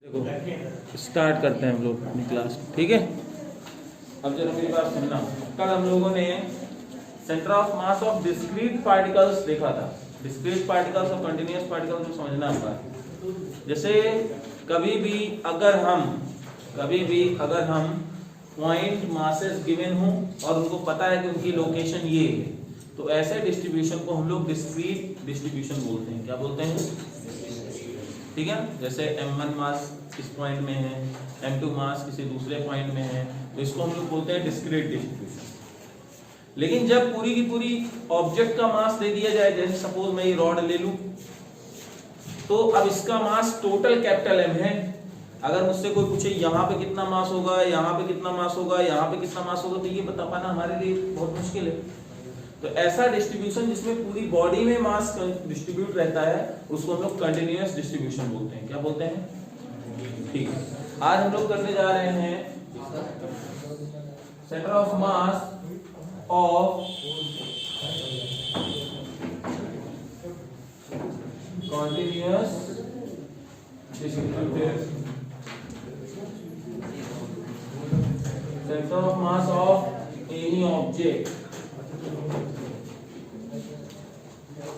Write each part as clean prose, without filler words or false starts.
देखो स्टार्ट करते हैं हम लोग अपनी क्लास, ठीक है। अब जरा मेरी बात सुनना। कल हम लोगों ने centre of mass of discrete particles देखा था। डिस्क्रीट पार्टिकल्स और कंटिन्यूअस पार्टिकल्स को समझना होगा। जैसे कभी भी अगर हम पॉइंट मासेस गिवन हो और उनको पता है कि उनकी लोकेशन ये है, तो ऐसे डिस्ट्रीब्यूशन को हम लोग डिस्क्रीट डिस्ट्रीब्यूशन बोलते हैं। क्या बोलते हैं? ठीक है। जैसे m1 मास इस पॉइंट में है, m2 मास किसी दूसरे पॉइंट में है, तो इसको हम लोग बोलते हैं डिस्क्रीट डिस्ट्रीब्यूशन। लेकिन जब पूरी की पूरी ऑब्जेक्ट का मास दे दिया जाए, जैसे सपोज मैं ये रॉड ले लूं, तो अब इसका मास टोटल कैपिटल M है। अगर मुझसे कोई पूछे यहाँ पे कितना मास होगा, यहाँ पे कितना मास होगा, यहाँ पे कितना मास होगा, तो ये बता पाना हमारे लिए बहुत मुश्किल है। तो ऐसा डिस्ट्रीब्यूशन जिसमें पूरी बॉडी में मास डिस्ट्रीब्यूट रहता है, उसको हम लोग कंटिन्यूअस डिस्ट्रीब्यूशन बोलते हैं। क्या बोलते हैं? ठीक है। आज हम लोग करने जा रहे हैं centre of mass of continuous distributed centre of mass of any object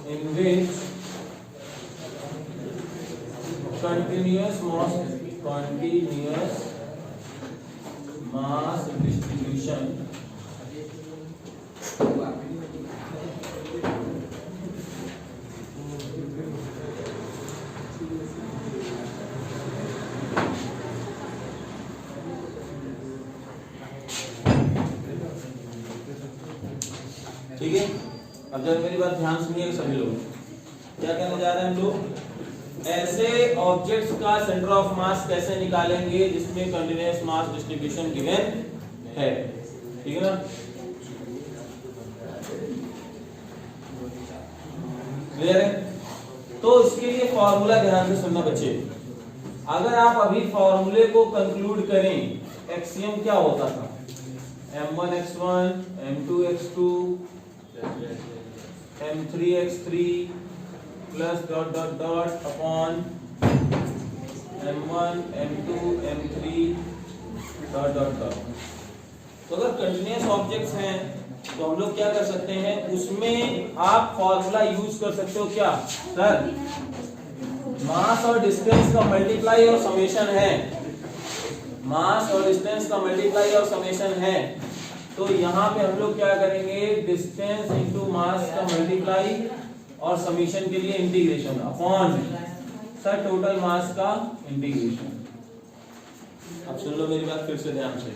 in which continuous mass distribution ठीक है। अब जब मेरी बात ध्यान सुनिए सभी लोग, क्या कहने जा रहे हैं हम लोग? ऐसे ऑब्जेक्ट्स का सेंटर ऑफ मास कैसे निकालेंगे जिसमें कंटीन्यूअस मास डिस्ट्रीब्यूशन गिवन है, ठीक है ना? क्लियर है? तो इसके लिए फॉर्मूला ध्यान से सुनना बच्चे। अगर आप अभी फॉर्मूले को कंक्लूड करें, एक्सियम क्या होता था? m1x1 m2x2 m3x3 plus dot dot dot upon m1 m2 m3 dot dot dot. तो अगर कंटिन्यूअस ऑब्जेक्ट्स हैं तो हम लोग क्या कर सकते हैं, उसमें आप फॉर्मूला यूज कर सकते हो। क्या सर? मास और डिस्टेंस का मल्टीप्लाई और समेशन है। मास और डिस्टेंस का मल्टीप्लाई और समेशन है, तो यहाँ पे हम लोग क्या करेंगे? डिस्टेंस इंटू मास का मल्टीप्लाई और समीशन के लिए integration upon sir total mass का इंटीग्रेशन। अब सुन लो मेरी बात फिर से ध्यान से।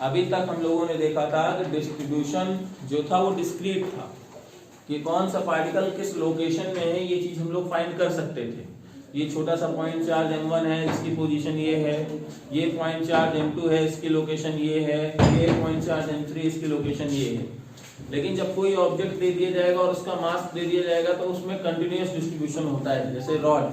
अभी तक हम लोगों ने देखा था कि डिस्ट्रीब्यूशन जो था वो डिस्क्रीट था, कि कौन सा पार्टिकल किस लोकेशन में है, ये चीज हम लोग फाइंड कर सकते थे। ये छोटा सा पॉइंट चार्ज m1 है, इसकी पोजीशन ये है। ये पॉइंट चार्ज m2 है, इसकी लोकेशन ये है। ये पॉइंट चार्ज m3, इसकी लोकेशन ये है। लेकिन जब कोई ऑब्जेक्ट दे दिया जाएगा और उसका मास दे दिया जाएगा, तो उसमें कंटिन्यूअस डिस्ट्रीब्यूशन होता है। जैसे रॉड,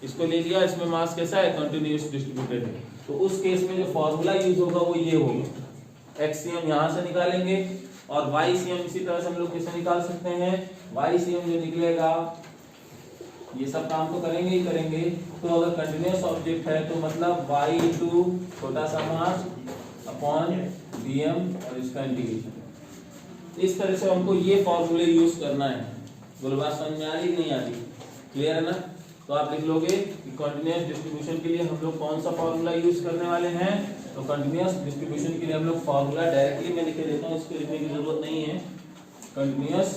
इसको ले लिया, इसमें मास कैसा है? कंटिन्यूअस डिस्ट्रीब्यूटेड है। तो उस केस में जो फॉर्मूला यूज होगा वो ये होगा। एक्सियम यहाँ से निकालेंगे और वाईसीएम इसी तरह से हम लोग कैसे निकाल सकते हैं? वाईसीएम जो निकलेगा, ये सब काम तो करेंगे ही करेंगे। तो अगर कंटिन्यूअस ऑब्जेक्ट है तो मतलब y इंटू छोटा सा मास अपॉन dm और इसका इंटीग्रेशन। इस तरह से हमको ये फॉर्मूले यूज करना है। बोलो बात समझ में आ रही नहीं आ रही? क्लियर है ना? तो आप लिख लोगे कि कंटिन्यूअस डिस्ट्रीब्यूशन के लिए हम लोग कौन सा फॉर्मूला यूज करने वाले हैं। तो कंटिन्यूअस डिस्ट्रीब्यूशन के लिए हम लोग फॉर्मूला डायरेक्टली मैं लिख देता हूँ, इसको लिखने की जरूरत नहीं है। कंटिन्यूअस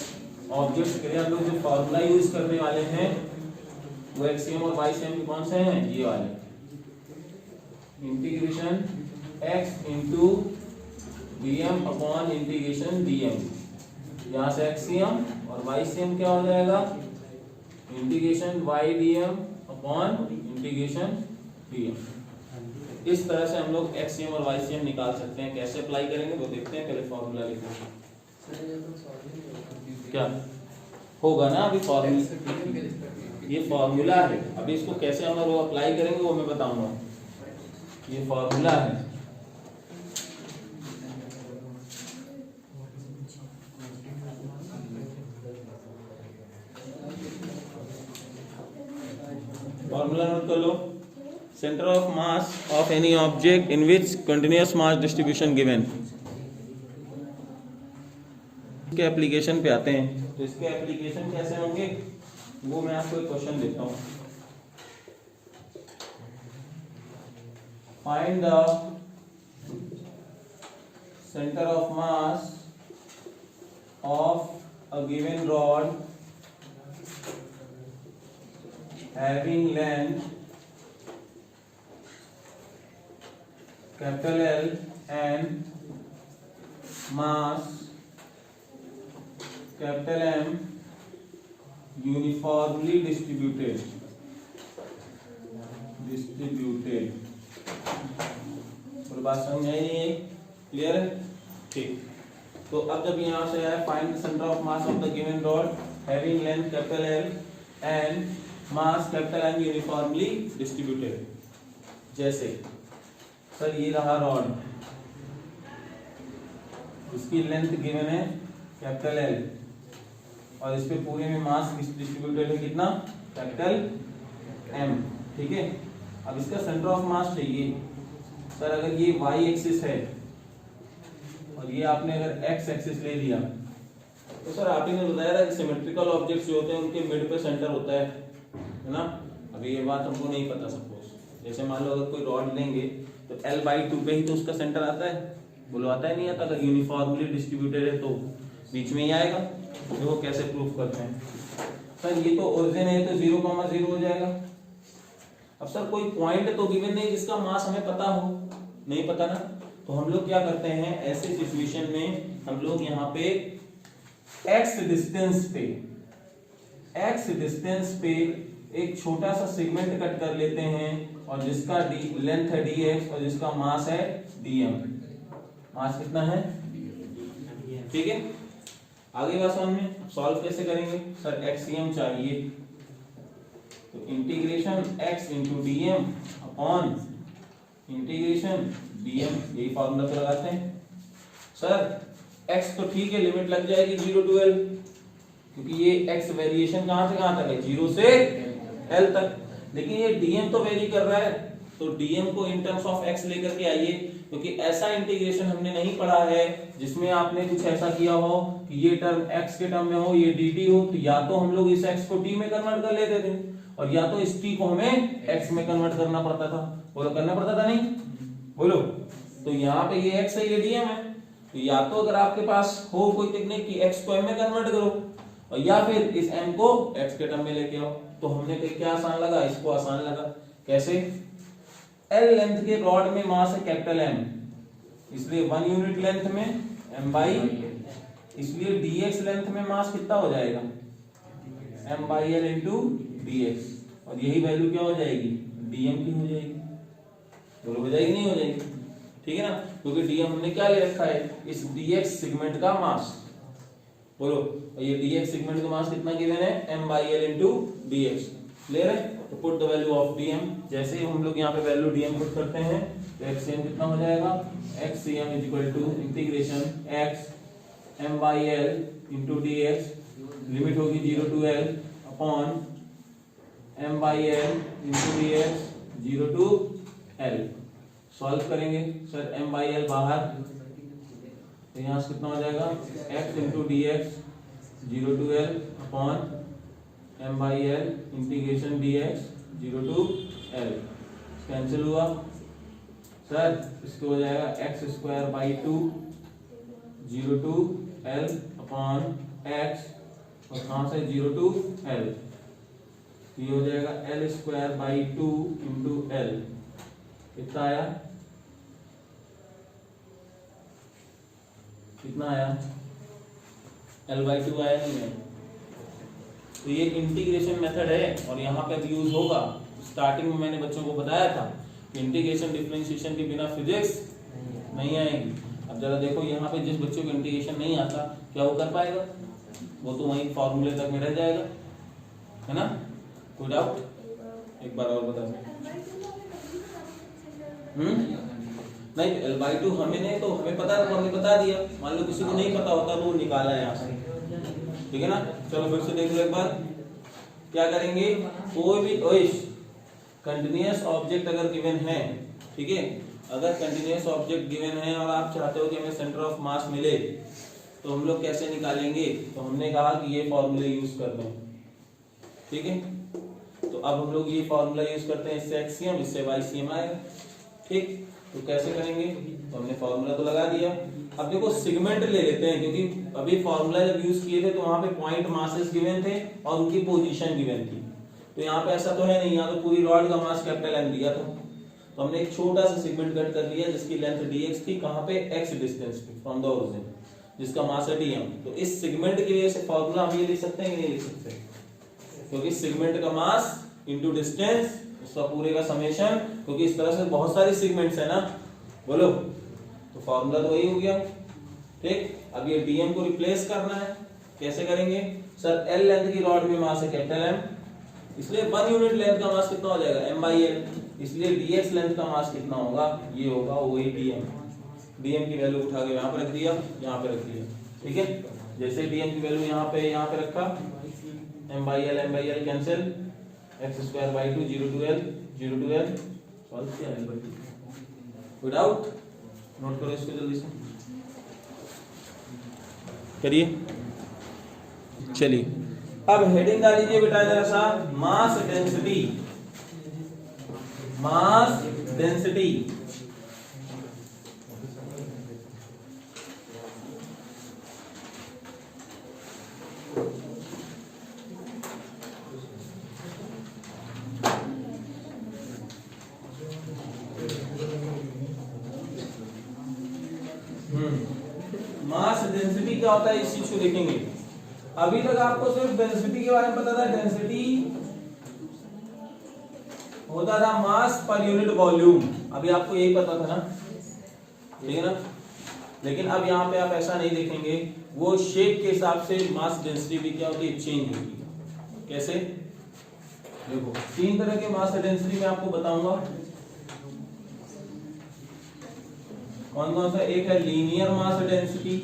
ऑब्जेक्ट के लिए हम लोग जो फॉर्मूला यूज करने वाले हैं वो एक्सियम और वाईसीएम कौन से हैं? ये वाले। Integration x into dm upon integration dm। यहाँ से एक्सियम और वाईसीएम क्या हो जाएगा? Integration y dm upon integration dm। इस तरह से हम लोग एक्सियम और वाईसीएम निकाल सकते हैं। कैसे अप्लाई करेंगे वो देखते हैं। पहले फॉर्मूला लिखते हैं। क्या होगा ना? अभी फॉर्मूला, ये फॉर्मूला है। अभी इसको कैसे हम लोग अप्लाई करेंगे वो मैं बताऊंगा। ये फॉर्मूला है। फॉर्मूला नोट कर लो। Centre of mass of any object in which continuous mass distribution given. इसके एप्लीकेशन पे आते हैं, तो इसके एप्लीकेशन कैसे होंगे वो मैं आपको एक क्वेश्चन देता हूँ। Find the centre of mass of a given rod having length capital L and mass capital M uniformly distributed और बात समझ आई नहीं है? क्लियर है? ठीक। तो अब जब यहाँ से आया find the centre of mass of the given rod having length capital L and mass capital M uniformly distributed. जैसे सर ये रहा रॉड, इसकी लेंथ गिवन है कैपिटल L और इस पे पूरे में मास डिस्ट्रीब्यूटेड है कितना? Capital M। ठीक है। अब इसका सेंटर ऑफ मास चाहिए। सर अगर ये y एक्सिस है और ये आपने अगर x एक्सिस ले लिया तो सर आप ही ने बताया था कि सिमेट्रिकल ऑब्जेक्ट्स जो होते हैं उनके मिड पे सेंटर होता है ना। अभी ये बात हमको नहीं पता। सपोज जैसे मान लो अगर कोई रॉड लेंगे तो L/2 पे ही तो उसका सेंटर आता है, बोलो आता है नहीं आता? अगर यूनिफॉर्मली डिस्ट्रीब्यूटेड है तो बीच में ही आएगा। देखो कैसे प्रूफ करते हैं। सर ये तो ओरिजिन है तो 0,0 हो जाएगा। अब सर कोई पॉइंट तो गिवन नहीं जिसका मास हमें पता हो, नहीं पता ना। तो हम लोग क्या करते हैं ऐसे सिचुएशन में, हम लोग यहाँ पे x डिस्टेंस पे एक छोटा सा सेगमेंट कट कर लेते हैं और जिसका लेंथ है dx और जिसका मास है dm। मास कितना है? ठीक है। आगे बात समझ में। सॉल्व कैसे करेंगे? सर xcm चाहिए तो integration x into dm upon integration dm, यही फॉर्मूला तो लगाते हैं। सर x तो ठीक है लिमिट लग जाएगी 0 to L, क्योंकि ये x वेरिएशन कहां से कहां तक है? 0 से L तक। लेकिन ये dm तो वेरी कर रहा है तो dm को इन टर्म्स ऑफ x लेकर के आइए, क्योंकि ऐसा इंटीग्रेशन हमने नहीं पढ़ा है जिसमें आपने कुछ ऐसा किया हो कि ये टर्म x के टर्म में हो, ये dt हो। तो या तो हम लोग इस x को t में कन्वर्ट कर लेते थे और या तो इस t को हमें x में कन्वर्ट करना पड़ता था। बोलो करना पड़ता था नहीं? बोलो। तो यहाँ पे ये x है ये dm है, तो या तो अगर आपके पास हो कोई टेक्निक कि x को m में कन्वर्ट करो और या फिर इस m को x के टर्म में लेके आओ। तो हमने क्या आसान लगा? इसको आसान लगा। कैसे? L लेंथ के रॉड में मास है कैपिटल M, इसलिए 1 यूनिट लेंथ में m/L, इसलिए dx लेंथ में मास कितना हो जाएगा? m/L इंटू dx, और यही वैल्यू क्या हो जाएगी? dm की हो जाएगी। बोलो हो जाएगी नहीं हो जाएगी? ठीक है ना, क्योंकि dm हमने क्या ले रखा है? इस dx सेगमेंट का मास। बोलो, और ये dx सेगमेंट का मास कितना गिवन है? m/L into dx। क्लियर है? तो put the value of dm। जैसे ही हम लोग यहाँ पे वैल्यू dm पुट करते हैं तो xcm कितना हो जाएगा? xcm is equal to integration x m/L into dx, limit होगी 0 to L upon m/L into dx 0 to L। Solve करेंगे। सर m/L बाहर, तो यहाँ से कितना हो जाएगा? x into dx 0 to L upon m/L integration dx 0 to L। Cancel हुआ। सर इसको हो जाएगा x²/2 0 to L upon x, और कहाँ से 0 to L, ये हो जाएगा L²/2 इंटू L। कितना आया? कितना आया? L/2 आया नहीं है। तो ये इंटीग्रेशन मेथड है और यहाँ पे अब यूज होगा। स्टार्टिंग में मैंने बच्चों को बताया था कि इंटीग्रेशन डिफरेंशिएशन के बिना फिजिक्स नहीं आएगी। अब जरा देखो यहाँ पे जिस बच्चों को इंटीग्रेशन नहीं आता क्या वो कर पाएगा? वो तो वहीं फॉर्मूले तक में रह जाएगा, है ना? कोई डाउट? एक बार और बता सकते नहीं, L/2 हमें नहीं, तो हमें पता था, हमने बता दिया। मान लो किसी को नहीं पता होता तो वो निकाला है यहाँ से, ठीक है ना? चलो फिर से देख लो एक बार। क्या करेंगे? कोई भी कंटिन्यूअस ऑब्जेक्ट अगर गिवन है, ठीक है, अगर कंटिन्यूअस ऑब्जेक्ट गिवन है और आप चाहते हो कि हमें सेंटर ऑफ मास मिले, तो हम लोग कैसे निकालेंगे? तो हमने कहा कि ये फॉर्मूले यूज करते हैं, ठीक है। तो अब हम लोग ये फॉर्मूला यूज करते हैं, इससे एक्सियम, इससे वाईसीएम आएगा, ठीक। तो कैसे करेंगे? तो हमने फॉर्मूला तो लगा दिया। अब देखो सिगमेंट ले लेते हैं, क्योंकि अभी फॉर्मूला जब यूज किए थे तो वहां पे पॉइंट मासेस गिवन थे और उनकी पोजीशन गिवन थी। तो यहाँ पे ऐसा तो है नहीं, यहाँ तो पूरी रॉड का मास कैपिटल एम दिया था। तो हमने एक छोटा सा सेगमेंट कट कर लिया जिसकी लेंथ dx थी, कहां पे? x डिस्टेंस पे फ्रॉम द ओरिजिन, जिसका मास है dm। तो इस सेगमेंट के लिए से फार्मूला हम ये लिख सकते हैं कि नहीं लिख सकते? क्योंकि सेगमेंट का मास इनटू डिस्टेंस, उसका पूरे का समेशन, क्योंकि इस तरह से बहुत सारे सेगमेंट्स है ना, बोलो, तो फार्मूला तो वही हो गया, ठीक। अब ये dm को रिप्लेस करना है, कैसे करेंगे? सर l लेंथ की रॉड में मास है कैपिटल M, इसलिए 1 यूनिट लेंथ का मास कितना हो जाएगा? m/l, इसलिए dx लेंथ का मास कितना होगा? ये होगा वही dm। dm की वैल्यू उठा के यहाँ पे रख दिया, यहाँ पे रख दिया, ठीक है। जैसे dm की वैल्यू यहाँ पे रखा, m/l cancel, x²/2 0 to l solve किया l/2। कोई डाउट? नोट करो इसको जल्दी से, करिए। चलिए अब हेडिंग डाल लीजिए बेटा जरा सा, mass density. Mass density mass density क्या होता है इस चीज को देखेंगे। अभी तक आपको सिर्फ डेंसिटी के बारे में पता था, डेंसिटी होता था मास पर यूनिट वॉल्यूम, अभी आपको यही पता था ना, ठीक है ना। लेकिन अब यहाँ पे आप ऐसा नहीं देखेंगे, वो शेप के हिसाब से मास डेंसिटी भी क्या होती है? चेंज होती है। कैसे? देखो 3 तरह के मास डेंसिटी मैं आपको बताऊंगा। कौन कौन सा? एक है linear mass density,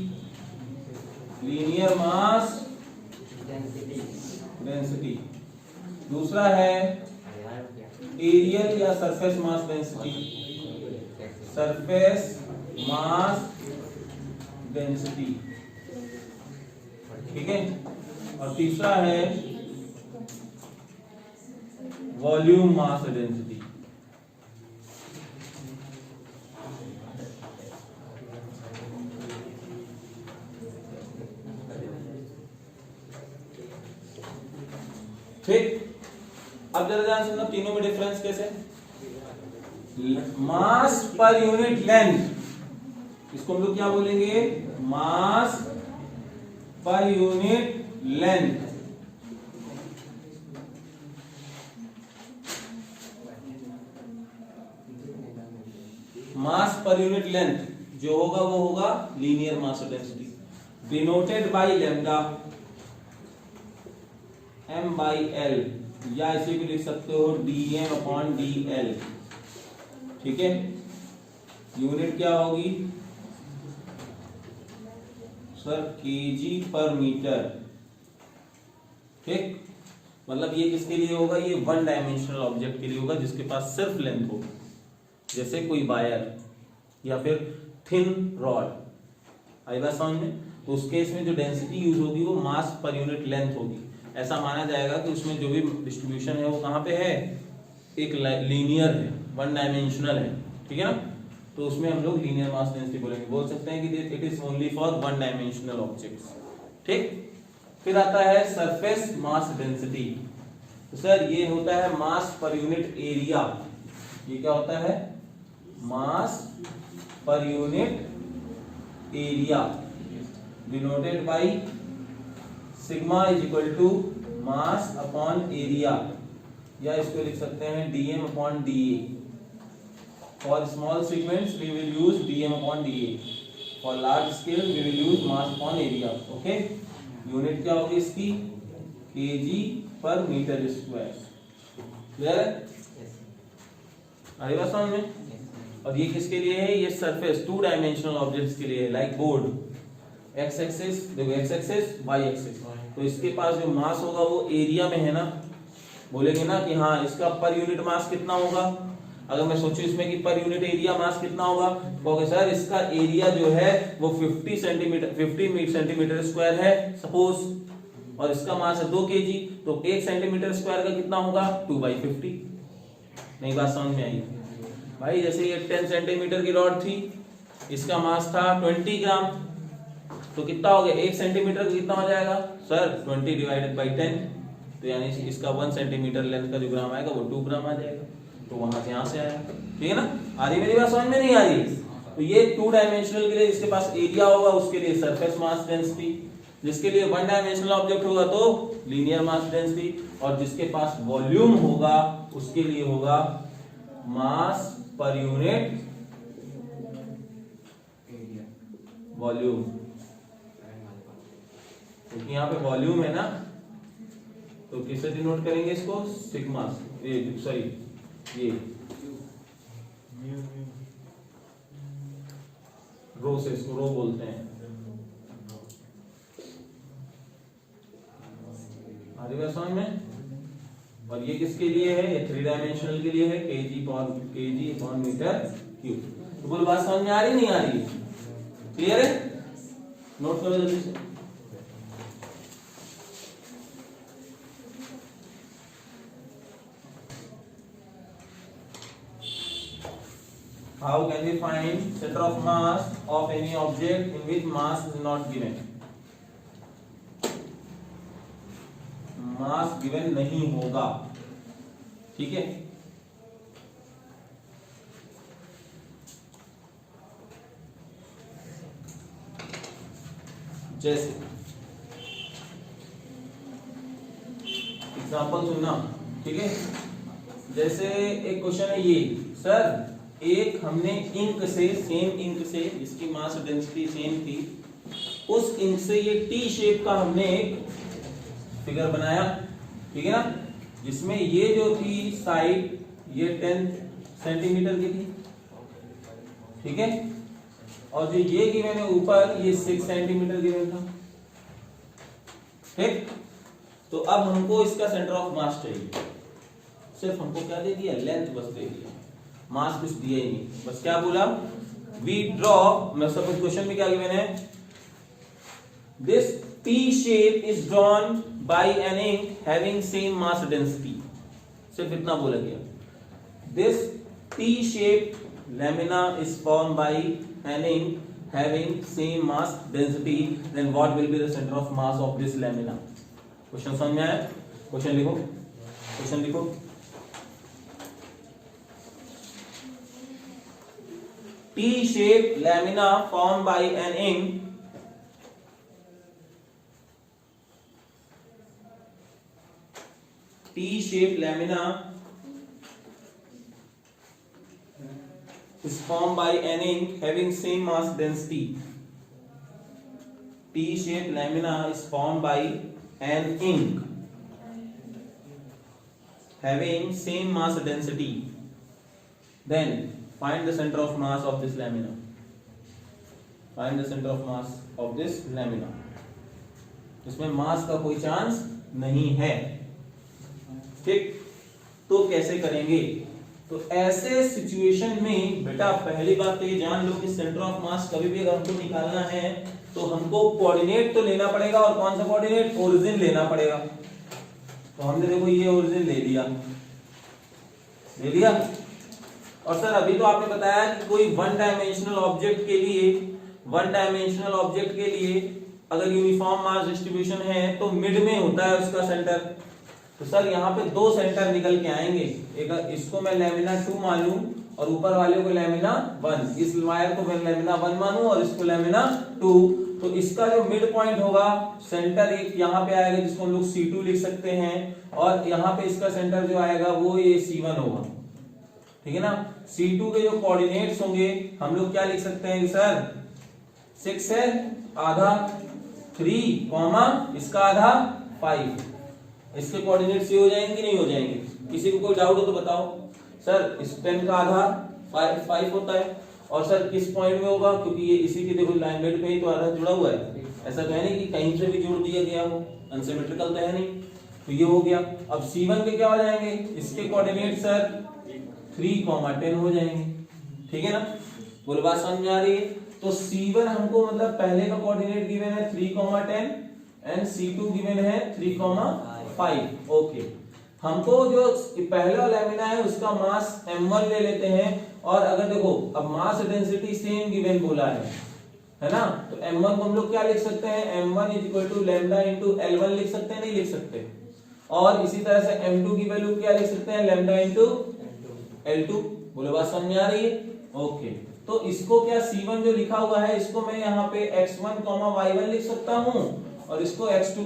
linear mass density. दूसरा है एरियल या surface mass density, surface mass density, ठीक है। और तीसरा है वॉल्यूम मास डेंसिटी। ठीक, अब जरा ध्यान सुनना, तीनों में डिफरेंस कैसे? मास पर यूनिट लेंथ, इसको हम लोग क्या बोलेंगे? मास पर यूनिट लेंथ। मास पर यूनिट लेंथ जो होगा वो होगा linear mass density, denoted by lambda m/l, या इसे भी लिख सकते हो dm/dl, ठीक है। यूनिट क्या होगी सर? kg/मीटर, ठीक। मतलब ये किसके लिए होगा? ये 1 डायमेंशनल ऑब्जेक्ट के लिए होगा जिसके पास सिर्फ लेंथ हो, जैसे कोई वायर या फिर थिन रॉड, आई बात समझ में? तो उस केस में जो डेंसिटी यूज होगी वो मास पर यूनिट लेंथ होगी। ऐसा माना जाएगा कि उसमें जो भी डिस्ट्रीब्यूशन है वो कहाँ पे है? एक लीनियर है, 1 डायमेंशनल है, ठीक है ना। तो उसमें हम लोग लीनियर मास डेंसिटी बोलेंगे, बोल सकते हैं कि it is only for 1 dimensional objects, ठीक। फिर आता है सरफेस मास डेंसिटी। तो सर ये होता है मास पर यूनिट एरिया। ये क्या होता है? मास पर unit area, denoted by sigma is equal to mass upon area, या इसको लिख सकते हैं dm/dA। For small segments we will use dm/dA, for large scale we will use mass upon area, okay. Unit क्या होगी इसकी? kg/मीटर², clear है? अरे बात समझ में? और ये किसके लिए है? ये सरफेस 2 डायमेंशनल ऑब्जेक्ट्स के लिए है, लाइक बोर्ड। एक्स एक्सिस देखो, एक्स एक्सिस वाई एक्सिस, तो इसके पास जो मास होगा वो एरिया में है ना, बोलेंगे ना कि हाँ इसका पर यूनिट मास कितना होगा। अगर मैं सोचूं इसमें कि पर यूनिट एरिया मास कितना होगा, कहोगे सर इसका एरिया जो है वो 50 सेंटीमीटर स्क्वायर है सपोज, और इसका मास है 2 kg, तो 1 सेंटीमीटर स्क्वायर का कितना होगा 2/50। नहीं बात समझ में आई भाई? जैसे ये 10 सेंटीमीटर की रॉड थी, इसका मास था 20 ग्राम, तो कितना हो गया 1 सेंटीमीटर का कितना हो जाएगा सर 20 डिवाइडेड बाई 10, तो यानी इसका 1 सेंटीमीटर लेंथ का जो ग्राम आएगा वो 2 ग्राम आ जाएगा। तो वहां से यहां से आया, ठीक है ना? आ रही मेरी बात समझ में? नहीं आ रही? तो ये 2 डायमेंशनल के लिए जिसके पास एरिया होगा उसके लिए सरफेस मास डेंसिटी, जिसके लिए 1 डायमेंशनल ऑब्जेक्ट होगा तो लीनियर मास डेंसिटी, और जिसके पास वॉल्यूम होगा उसके लिए होगा मास पर यूनिट वॉल्यूम। क्योंकि यहाँ पे वॉल्यूम है ना, तो किससे डिनोट करेंगे इसको? सिग्मा, ये रो से, इसको रो बोलते हैं। आगे बात समझ में? और ये किसके लिए है? ये 3 डायमेंशनल के लिए है, kg अपॉन मीटर क्यूब। तो बोल बात समझ में आ रही नहीं आ रही? क्लियर है? नोट करो जल्दी से। How can we find center of mass of any object in which mass is not given? Mass given नहीं होगा, ठीक है? जैसे एग्जांपल सुनना, ठीक है? जैसे एक क्वेश्चन है ये, सर एक हमने इंक से, सेम इंक से जिसकी मास डेंसिटी सेम थी, उस इंक से ये टी शेप का हमने एक फिगर बनाया, ठीक है ना? जिसमें ये जो थी साइड ये 10 सेंटीमीटर की थी, ठीक है? और जो ये गिवन है ऊपर ये 6 सेंटीमीटर गिवन था, ठीक? तो अब हमको इसका सेंटर ऑफ मास चाहिए। सिर्फ हमको क्या दे दिया? लेंथ बस दे दिया, मास कुछ दिया ही नहीं। बस क्या बोला? वी ड्रॉ, मैं सपोज क्वेश्चन में क्या गिवन है? This P shape is drawn by an ink having same mass density. सिर्फ इतना बोला गया। This P shape lamina is formed by an ink having same mass density. Then what will be the center of mass of this lamina? Question समझ में आया? Question लिखो, question लिखो। P shape lamina formed by an ink T-shaped lamina is formed by an ink having same mass density. T-shaped lamina is formed by an ink having same mass density. Then find the center of mass of this lamina. Find the center of mass of this lamina. इसमें मास का कोई chance नहीं है, ठीक? तो कैसे करेंगे? तो ऐसे सिचुएशन में बेटा पहली बात तो ये जान लो कि सेंटर ऑफ मास कभी भी अगर हमको निकालना है तो हमको कोऑर्डिनेट तो लेना पड़ेगा, और कौन सा कोऑर्डिनेट? ओरिजिन लेना पड़ेगा। तो हमने देखो ये ओरिजिन ले लिया, ले लिया। और सर अभी तो आपने बताया कि कोई 1 डायमेंशनल ऑब्जेक्ट के लिए, 1 डायमेंशनल ऑब्जेक्ट के लिए अगर यूनिफॉर्म मास डिस्ट्रीब्यूशन है तो मिड में होता है उसका सेंटर। तो सर यहाँ पे 2 सेंटर निकल के आएंगे, एक इसको मैं लैमिना 2 मानूं और ऊपर वाले को लैमिना 1, इस वायर को मैं लैमिना 1 मानूं और इसको लैमिना 2, तो इसका जो मिड पॉइंट होगा सेंटर एक यहाँ पे आएगा जिसको हम लोग C2 लिख सकते हैं, और यहाँ पे इसका सेंटर जो आएगा वो ये C1 होगा, ठीक है ना? C2 के जो कोऑर्डिनेट्स होंगे हम लोग क्या लिख सकते हैं सर? 6 है, आधा 3, इसका आधा 5। इसके कोऑर्डिनेट्स ये हो जाएंगे नहीं हो जाएंगे? किसी को कोई डाउट हो तो बताओ। सर इस 10 का आधा 5 होता है, और सर किस पॉइंट में होगा? क्योंकि ये इसी की देखो लाइन बेड पे ही तो आधा जुड़ा हुआ है, ऐसा तो है नहीं कि कहीं से भी जोड़ दिया गया हो, अनसिमेट्रिकल तो है नहीं। तो ये हो गया। अब C1 के क्या हो जाएंगे, इसके कोऑर्डिनेट सर 3,10 हो जाएंगे, ठीक है ना। बोलो बात समझ में आ रही है। तो C1 हमको मतलब पहले का कोऑर्डिनेट गिवन है 3,10 एंड C2 गिवन है 3,5। ओके, हमको जो पहला लैमिना है उसका मास m1 ले लेते हैं, और अगर देखो अब मास डेंसिटी सेम गिवन बोला है ना, तो m1 को हम लोग क्या लिख सकते हैं, m1 = लैम्डा इंटू L1 लिख सकते हैं, नहीं लिख सकते। और इसी तरह से m2 की वैल्यू क्या लिख सकते हैं, लैम्डा इंटू L2। बोलो बात समझ में आ रही है। ओके, तो इसको क्या C1 जो लिखा हुआ है इसको मैं यहाँ पे x1, y1 लिख सकता हूँ, और इसको x2,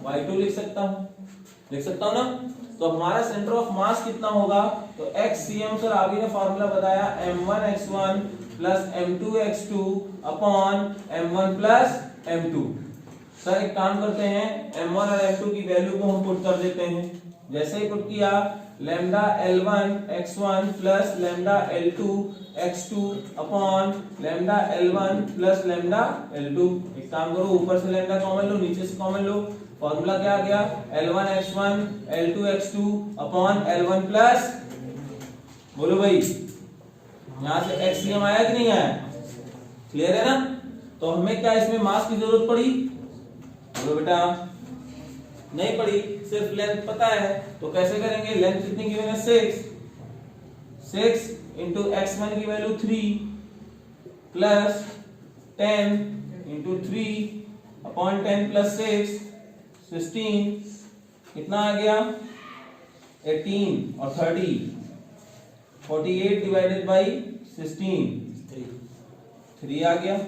y2 लिख सकता हूँ ना। तो हमारा सेंटर ऑफ मास कितना होगा, तो xcm सर आप ही ने फार्मूला बताया m1x1 plus m2x2 upon m1 plus m2। Sir एक काम करते हैं, m1 और m2 की वैल्यू को हम पुट कर देते हैं। जैसे ही पुट किया, lambda L1 x1 plus lambda L2 x2 upon lambda L1 plus lambda L2। एक काम करो, ऊपर से लैम्डा कॉमन लो, नीचे से कॉमन लो। फॉर्मूला क्या आ गया, L1 x1 L2 x2 upon L1 plus, बोलो भाई यहां से xcm आया कि नहीं आया, क्लियर है ना। तो हमें क्या इसमें मास की जरूरत पड़ी, बोलो बेटा नहीं पड़ी, सिर्फ लेंथ पता है। तो कैसे करेंगे, लेंथ कितनी गिवन है 6 इंटू x1 की value 3 plus 10 into 3 upon 10 plus 6 16, कितना आ गया 18 और 30 48 डिवाइडेड बाई 16 3 आ गया।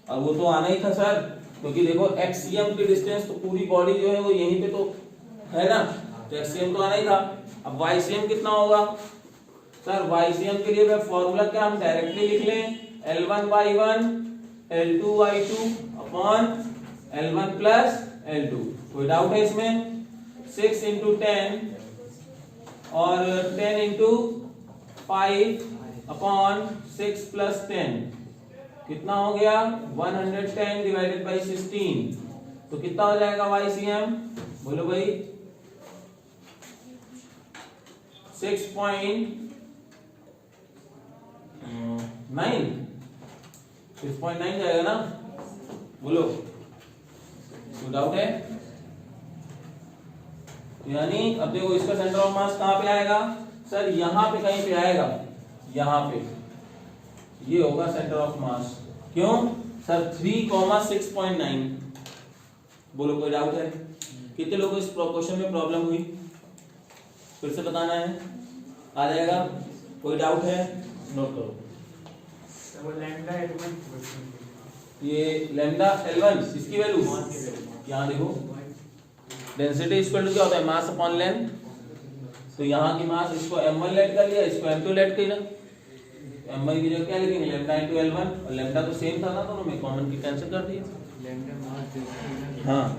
और वो तो आना ही था सर, क्योंकि देखो xcm की डिस्टेंस तो पूरी बॉडी जो है वो यहीं पे तो है ना, तो xcm तो आना ही था। अब ycm कितना होगा सर, ycm के लिए मैं फॉर्मूला क्या हम डायरेक्टली लिख लें, L1y1 L2y2 upon L1 plus L2। कोई डाउट है इसमें, 6 इंटू 10 और 10 इंटू 5 अपॉन 6 प्लस 10 कितना हो गया 110 डिवाइडेड बाई 16। तो कितना हो जाएगा ycm, बोलो भाई 6.9 जाएगा ना, बोलो कोई डाउट है। यानी अब देखो इसका सेंटर ऑफ मास कहां पे आएगा सर, यहां पे कहीं पे आएगा, यहां पे ये होगा सेंटर ऑफ मास। क्यों सर 3,6.9। बोलो कोई डाउट है, कितने लोगों को इस क्वेश्चन में प्रॉब्लम हुई, फिर से बताना है, आ जाएगा। कोई डाउट है, नोट करो। ये लैम्डा L1 इसकी वैल्यू यहाँ देखो, डेंसिटी इक्वल टू क्या होता है, मास अपॉन लेंथ। तो यहाँ की मास इसको m1 लेट कर लिया, इसको m2 लेट किया, m1 की जगह क्या लिखेंगे लैम्डा इंटू L1, और लैम्डा तो सेम था ना दोनों में, कॉमन की कैंसिल कर दिया। हाँ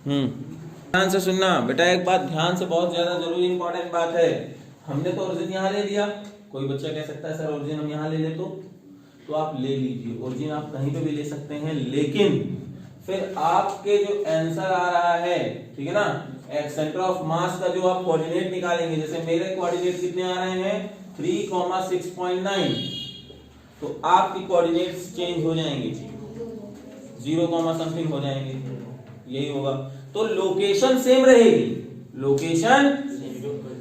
ध्यान से सुनना बेटा, एक बात ध्यान से, बहुत ज्यादा जरूरी इंपॉर्टेंट बात है। हमने तो ओरिजिन यहाँ ले लिया, कोई बच्चा कह सकता है सर ओरिजिन हम यहाँ ले ले, तो आप ले लीजिए, ओरिजिन आप कहीं पे भी ले सकते हैं, लेकिन फिर आपके जो आंसर आ रहा है, ठीक है ना, सेंटर ऑफ मास का जो आप कोऑर्डिनेट निकालेंगे, जैसे मेरे कोऑर्डिनेट कितने आ रहे हैं 3,6.9, तो आपकी कोऑर्डिनेट्स चेंज हो जाएंगे, 0, समथिंग हो जाएंगे, यही होगा। तो लोकेशन सेम रहेगी, लोकेशन,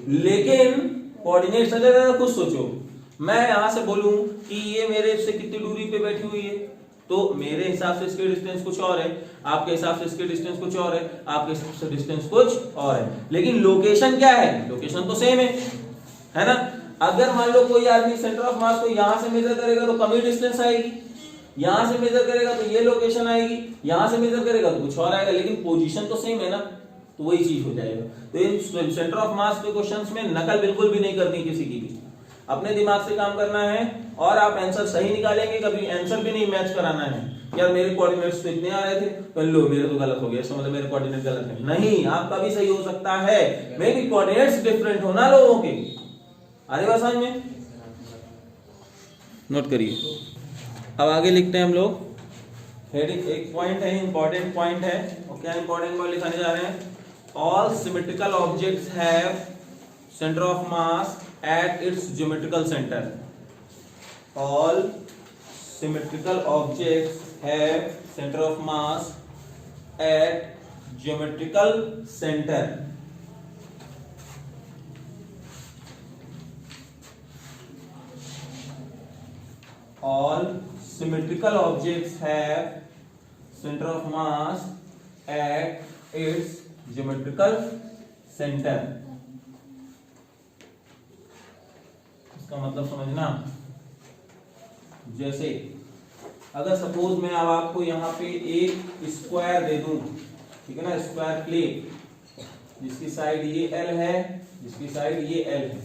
लेकिन कोऑर्डिनेट्स अगर कुछ सोचो, मैं यहां से बोलूं कि ये मेरे से कितनी दूरी पे बैठी हुई है, तो मेरे हिसाब से इसके डिस्टेंस कुछ और है, आपके हिसाब से इसके डिस्टेंस कुछ और है, आपके हिसाब से डिस्टेंस कुछ और है, लेकिन लोकेशन क्या है, लोकेशन तो सेम है ना। अगर मान लो कोई आदमी सेंटर ऑफ मास को यहां से मेजर करेगा तो कम ही डिस्टेंस आएगी, यहां से मेजर करेगा तो ये लोकेशन आएगी, यहां से मेजर करेगा तो कुछ और आएगा, लेकिन पोजीशन तो सेम है ना, तो वही चीज हो जाएगा। तो इन सेंटर ऑफ मास के क्वेश्चंस में नकल बिल्कुल भी नहीं करनी किसी की भी, अपने दिमाग से काम करना है, और आप आंसर सही निकालेंगे, कभी आंसर भी नहीं मैच कराना है, यार मेरे कोऑर्डिनेट्स तो इतने आ रहे थे, कर लो मेरे तो गलत हो गया, इसका मतलब मेरे कोऑर्डिनेट गलत है, नहीं, आपका भी सही हो सकता है, मे बी कोऑर्डिनेट्स डिफरेंट हो ना लोगों के। आ रही समझ में, नोट करिए। अब आगे लिखते हैं हम लोग, हेडिंग एक पॉइंट है, इंपॉर्टेंट पॉइंट है, और क्या इंपॉर्टेंट पॉइंट लिखाने जा रहे हैं, all symmetrical objects have centre of mass at its geometrical centre. All symmetrical objects have centre of mass at geometrical centre. All symmetrical objects have center of mass at its geometrical center। इसका मतलब समझना, जैसे अगर suppose मैं अब आपको यहाँ पे एक स्क्वायर दे दूं, ठीक है ना, स्क्वायर प्लेट जिसकी साइड ये L है, जिसकी साइड ये L है,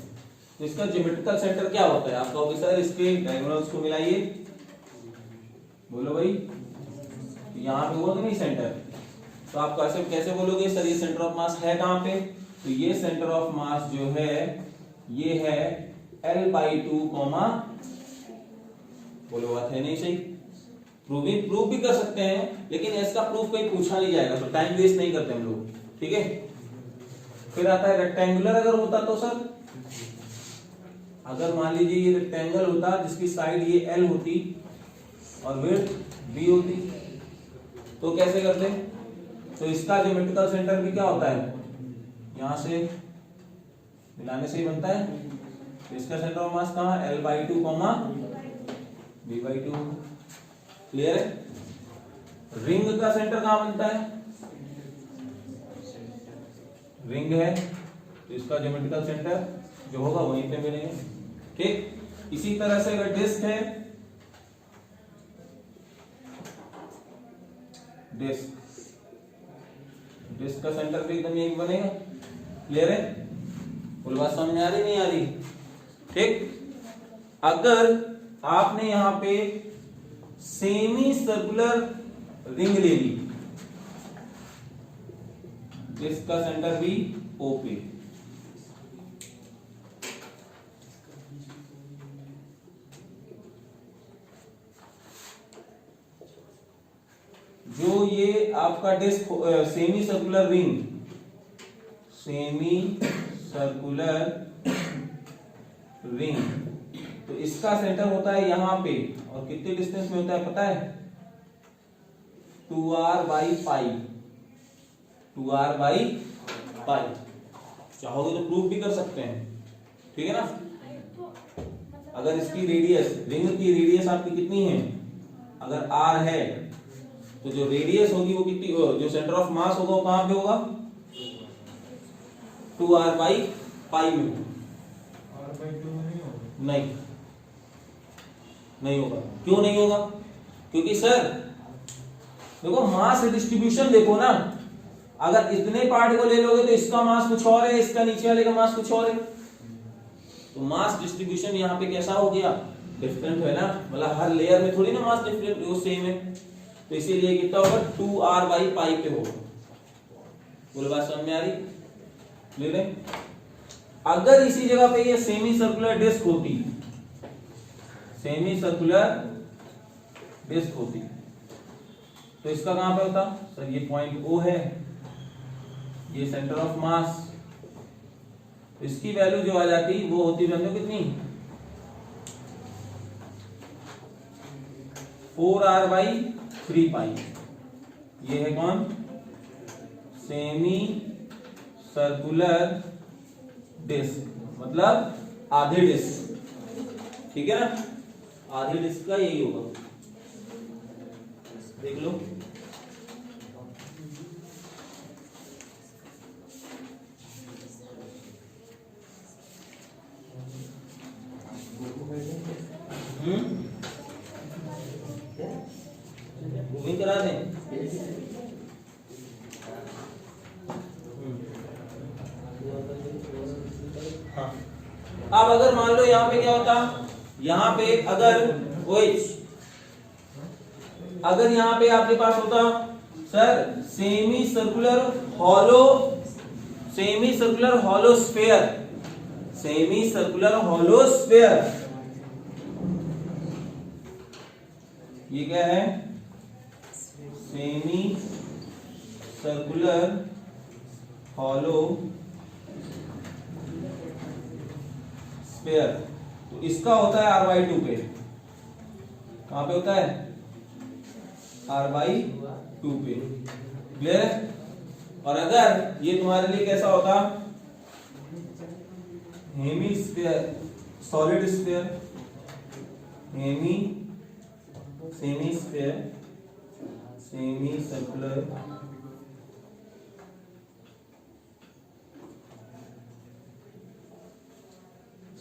तो इसका ज्योमेट्रिकल सेंटर क्या होता है? आप कहोगे सर इसके डायगोनल्स को मिलाइए, बोलो भाई, तो यहाँ पे हुआ कि नहीं सेंटर, तो आप कैसे बोलोगे सर ये सेंटर ऑफ मास है कहाँ पे? तो ये सेंटर ऑफ मास जो है ये है L/2, बोलो बात है नहीं सही? प्रूव भी कर सकते हैं, लेकिन इसका प्रूफ कहीं पूछा नहीं जाएगा, तो टाइम वेस्ट नहीं करते हम लोग, ठीक है। फिर आता है रेक्टेंगुलर, अगर होता तो सर, अगर मान लीजिए ये रेक्टेंगल होता जिसकी साइड ये L होती और विड्थ B होती, तो कैसे करते? तो इसका ज्योमेट्रिकल सेंटर भी क्या होता है, यहां से मिलाने से ही बनता है। तो इसका सेंटर ऑफ मास कहां? L/2, B/2। क्लियर है? रिंग का सेंटर कहां बनता है? रिंग है तो इसका ज्योमेट्रिकल सेंटर जो होगा वहीं पे मिलेंगे, ठीक। इसी तरह से अगर डिस्क है, डिस्क का सेंटर भी एकदम यही बनेगा। क्लियर है? कुल बात समझ में आ रही नहीं आ रही? ठीक। अगर आपने यहां पे सेमी सर्कुलर रिंग ले ली, जिसका सेंटर भी O पे, जो ये आपका डिस्क सेमी सर्कुलर रिंग, तो इसका सेंटर होता है यहां पे, और कितने डिस्टेंस में होता है पता है? 2r/π, 2r/π। चाहोगे तो प्रूफ भी कर सकते हैं, ठीक है ना। अगर इसकी रेडियस, रिंग की रेडियस आपकी कितनी है, अगर r है तो जो रेडियस होगी वो कितनी, जो सेंटर ऑफ मास होगा वो कहां पे होगा? 2r/π में। r/2 नहीं होगा। क्यों नहीं होगा? क्योंकि सर देखो मास डिस्ट्रीब्यूशन देखो ना, अगर इतने पार्ट को ले लोगे तो इसका मास कुछ और है, इसका नीचे वाले का मास कुछ और है, तो मास डिस्ट्रीब्यूशन यहाँ पे कैसा हो गया? डिफरेंट है ना, मतलब हर लेयर में थोड़ी ना मास डिफरेंट, वो सेम है, तो इसीलिए कितना होगा? 2r/π पे होगा। बोलो बात समझ में आ रही? क्लियर है? अगर इसी जगह पे ये सेमी सर्कुलर डिस्क होती, तो इसका कहां पे होता? सर ये पॉइंट O है, ये सेंटर ऑफ मास, इसकी वैल्यू जो आ जाती वो होती बंदो कितनी? 4r/3π। ये है कौन? सेमी सर्कुलर डिस्क, मतलब आधे डिस्क, ठीक है ना, आधे डिस्क का यही होगा। देख लो, मूविंग करा दें। हाँ, अब अगर मान लो यहाँ पे क्या होता, यहाँ पे अगर यहाँ पे आपके पास होता sir semi circular hollow sphere, ये क्या है? Semi circular hollow sphere. तो इसका होता है r/2 पे, कहां पे होता है r/2 पे, क्लियर है। और अगर ये तुम्हारे लिए कैसा होता, hemisphere, solid sphere, semisphere, semicircular,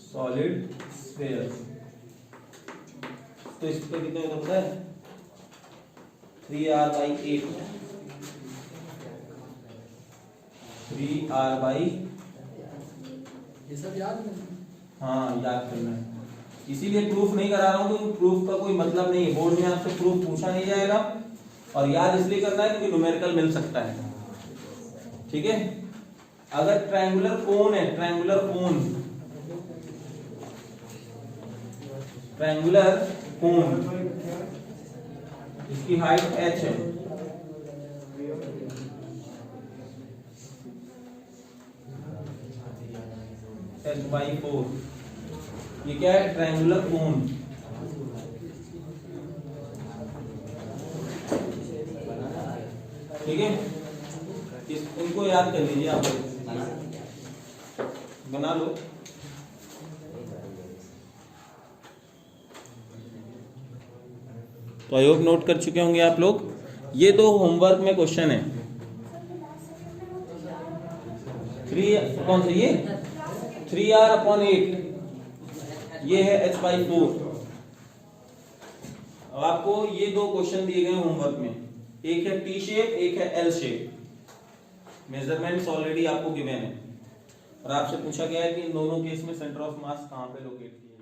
solid sphere, तो इस पे कितने होता पता है 3r/8, 3r/, ये सब याद नहीं। हाँ याद करना है, इसीलिए प्रूफ नहीं करा रहा हूं, क्योंकि प्रूफ का कोई मतलब नहीं है, बोर्ड में आपसे प्रूफ पूछा नहीं जाएगा, और याद इसलिए करना है क्योंकि न्यूमेरिकल मिल सकता है, ठीक है। अगर ट्रायंगुलर कोन है, ट्रायंगुलर कोन, ट्रायंगुलर कोन, इसकी हाइट h है, h/4, ये क्या है ट्रायंगुलर कोन, ठीक है। इनको याद कर लीजिए आप लोग, बना लो। तो आई होप नोट कर चुके होंगे आप लोग। ये दो होमवर्क में क्वेश्चन है, 3 कौन सा, ये 3r/8, ये है h/4। अब आपको ये दो क्वेश्चन दिए गए होमवर्क में, एक है टी शेप, एक है एल शेप, मेजरमेंट्स ऑलरेडी आपको गिवन है, और आपसे पूछा गया है कि इन दोनों केस में सेंटर ऑफ मास कहां पे लोकेट किया।